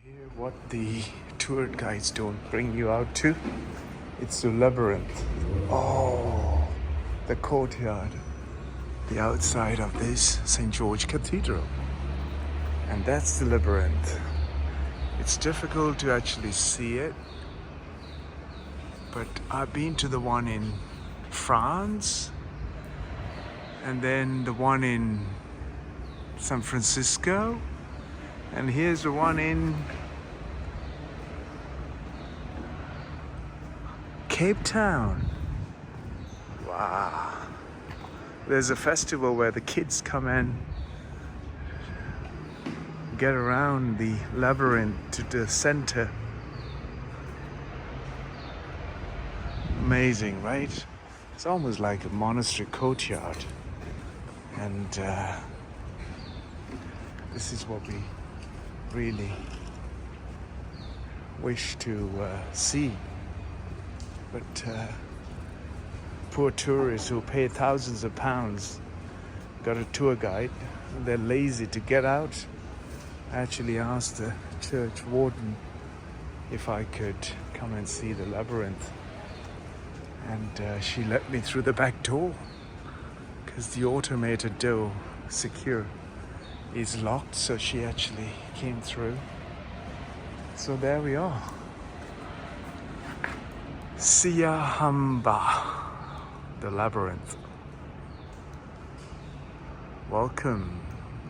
Here, what the tour guides don't bring you out to, it's the labyrinth. Oh, the courtyard, the outside of this St. George Cathedral. And that's the labyrinth. It's difficult to actually see it, but I've been to the one in France and then the one in San Francisco, and here's the one in Cape Town. Wow. There's a festival where the kids come and get around the labyrinth to the center. Amazing, right? It's almost like a monastery courtyard. And this is what we really wish to see. But poor tourists who pay thousands of pounds got a tour guide. They're lazy to get out. I actually asked the church warden if I could come and see the labyrinth, and she let me through the back door because the automated door, secure, is locked, so she actually came through. So there we are. Siyahamba, the labyrinth. Welcome.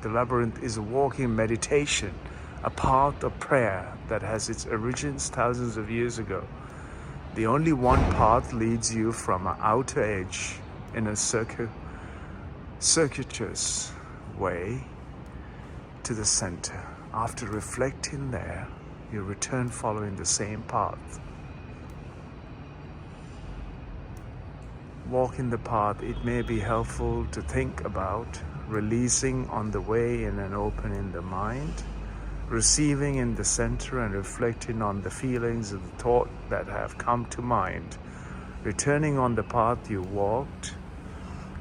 The labyrinth is a walking meditation, a path of prayer that has its origins thousands of years ago. The only one path leads you from an outer edge in a circuitous way to the center. After reflecting there, you return following the same path. Walking the path, it may be helpful to think about releasing on the way in and opening the mind, receiving in the center and reflecting on the feelings of the thought that have come to mind, returning on the path you walked,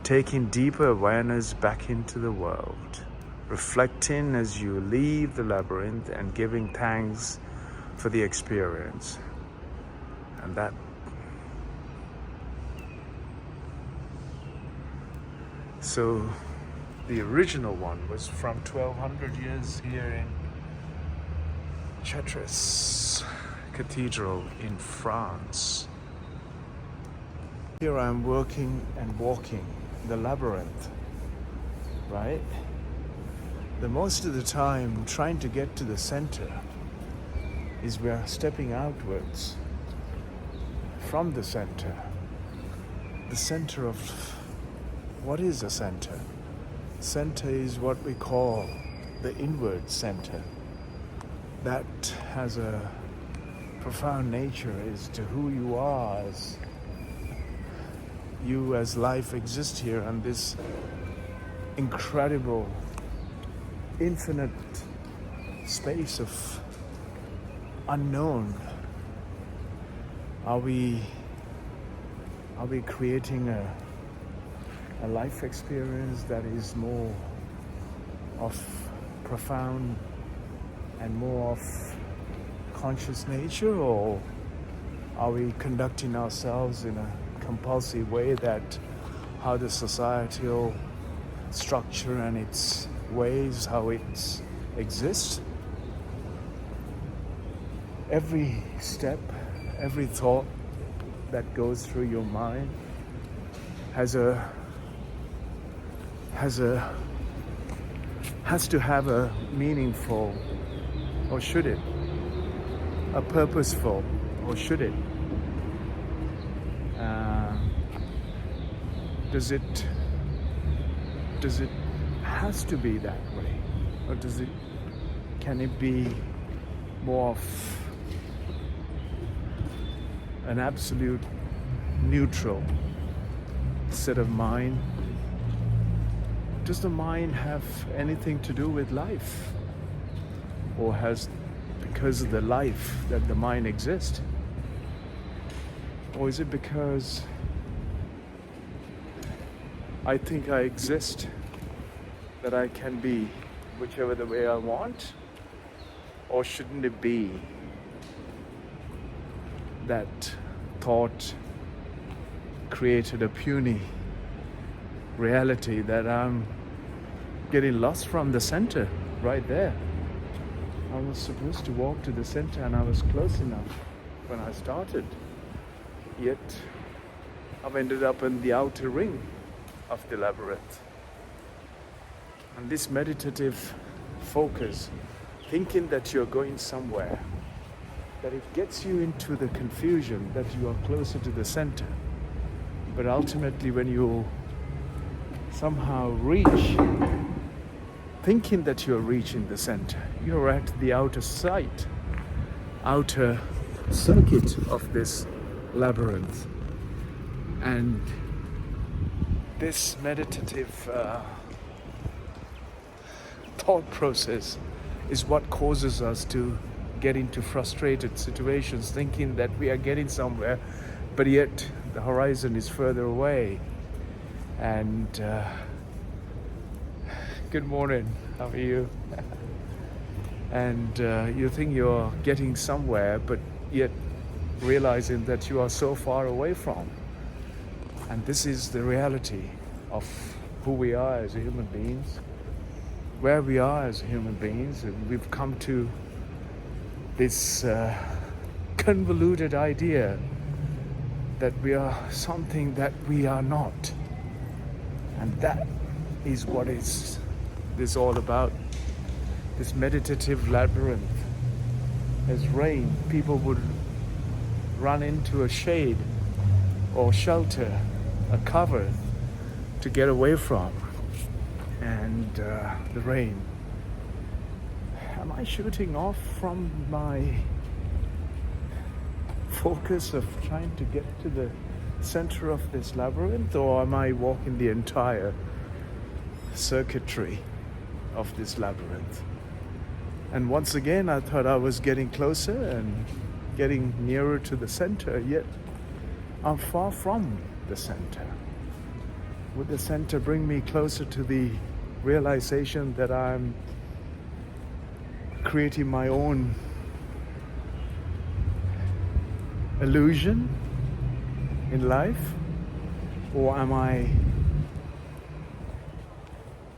taking deeper awareness back into the world, reflecting as you leave the labyrinth and giving thanks for the experience. And that so the original one was from 1200 years here in Chartres Cathedral in France. Here I'm working and walking the labyrinth, right? The most of the time trying to get to the center is we're stepping outwards from the center. The center of what is a center? Center is what we call the inward center. That has a profound nature as to who you are, as you as life exists here on this incredible, infinite space of unknown. Are we creating a life experience that is more of profound and more of conscious nature, or are we conducting ourselves in a compulsive way that how the societal structure and its ways, how it exists? Every step, every thought that goes through your mind has to have a meaningful, or should it? A purposeful, or should it? Does it has to be that way, or can it be more of an absolute neutral set of mind? Does the mind have anything to do with life? Or has, because of the life that the mind exists? Or is it because I think I exist, that I can be whichever the way I want? Or shouldn't it be that thought created a puny reality that I'm getting lost from the center right there? I was supposed to walk to the center and I was close enough when I started. Yet I've ended up in the outer ring of the labyrinth. And this meditative focus, thinking that you're going somewhere, that it gets you into the confusion that you are closer to the center. But ultimately, when you somehow reach, thinking that you're reaching the center, you're at the outer circuit of this labyrinth. And this meditative thought process is what causes us to get into frustrated situations, thinking that we are getting somewhere, but yet the horizon is further away. And good morning, how are you? And you think you're getting somewhere, but yet realizing that you are so far away from. And this is the reality of who we are as human beings, where we are as human beings. And we've come to this convoluted idea that we are something that we are not. And that is what is this all about. This meditative labyrinth. As rain, people would run into a shade or shelter, a cover to get away from. And the rain. Am I shooting off from my focus of trying to get to the center of this labyrinth, or am I walking the entire circuitry of this labyrinth? And once again, I thought I was getting closer and getting nearer to the center, yet I'm far from the center. Would the center bring me closer to the realization that I'm creating my own illusion in life? Or am I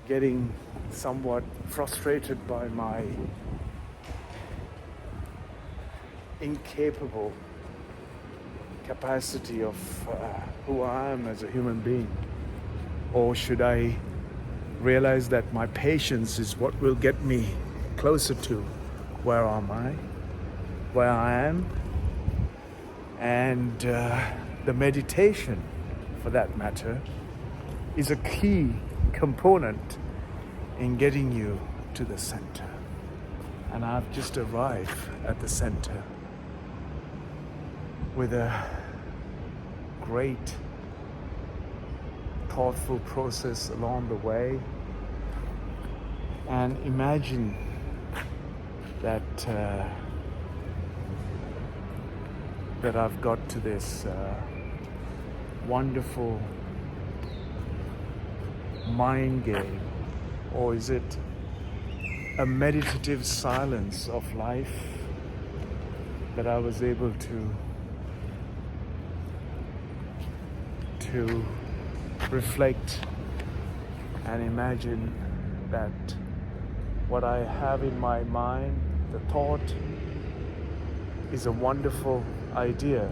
getting somewhat frustrated by my incapable capacity of who I am as a human being? Or should I realize that my patience is what will get me closer to where am I, where I am, and the meditation, for that matter, is a key component in getting you to the center. And I've just arrived at the center with a great thoughtful process along the way. And imagine that that I've got to this wonderful mind game, or is it a meditative silence of life that I was able to reflect and imagine that what I have in my mind, the thought, is a wonderful idea.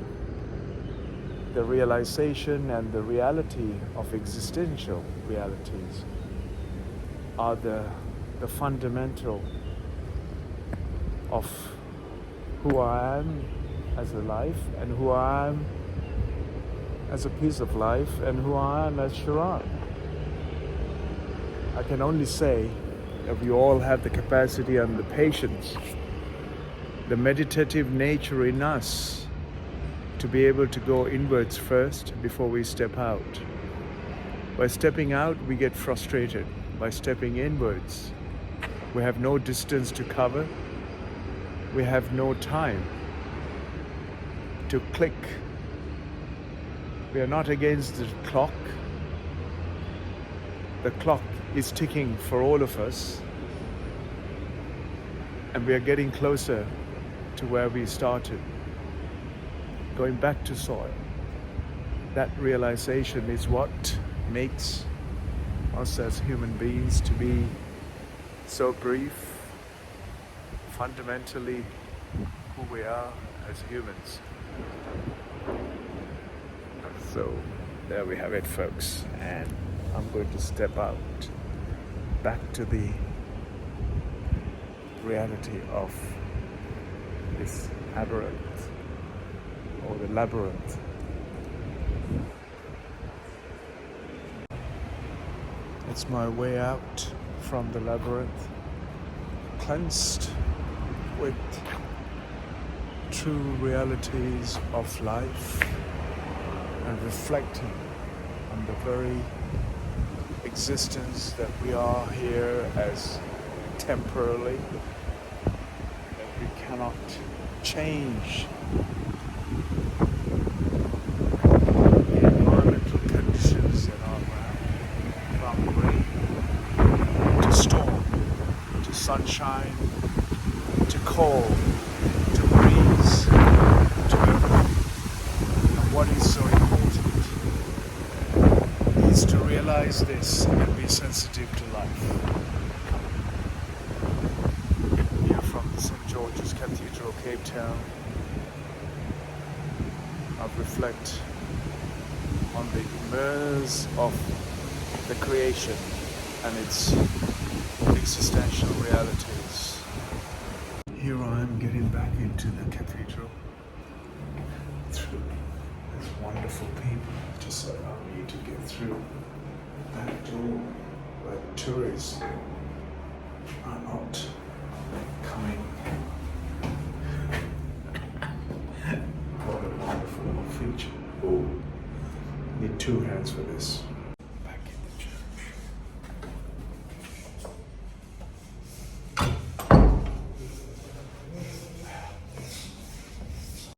The realization and the reality of existential realities are the fundamental of who I am as a life, and who I am as a piece of life, and who I am as Sharon. I can only say that we all have the capacity and the patience, the meditative nature in us, to be able to go inwards first before we step out. By stepping out, we get frustrated. By stepping inwards, we have no distance to cover. We have no time to click. We are not against the clock. The clock is ticking for all of us. And we are getting closer to where we started, going back to soil. That realization is what makes us as human beings to be so brief, fundamentally who we are as humans. So there we have it, folks, and I'm going to step out back to the reality of this aberrant or the labyrinth. It's my way out from the labyrinth, cleansed with true realities of life and reflecting on the very existence that we are here as temporarily, that we cannot change the environmental conditions that are around, from rain to storm to sunshine to cold to breeze to everything. And what is so important is to realize this and be sensitive to life. Here from the St. George's Cathedral, Cape Town, I reflect on the immerse of the creation and its existential realities. Here I am getting back into the cathedral through these wonderful people just allow me to get through that door where tourists are not coming. What a wonderful feature. Oh, need two hands for this.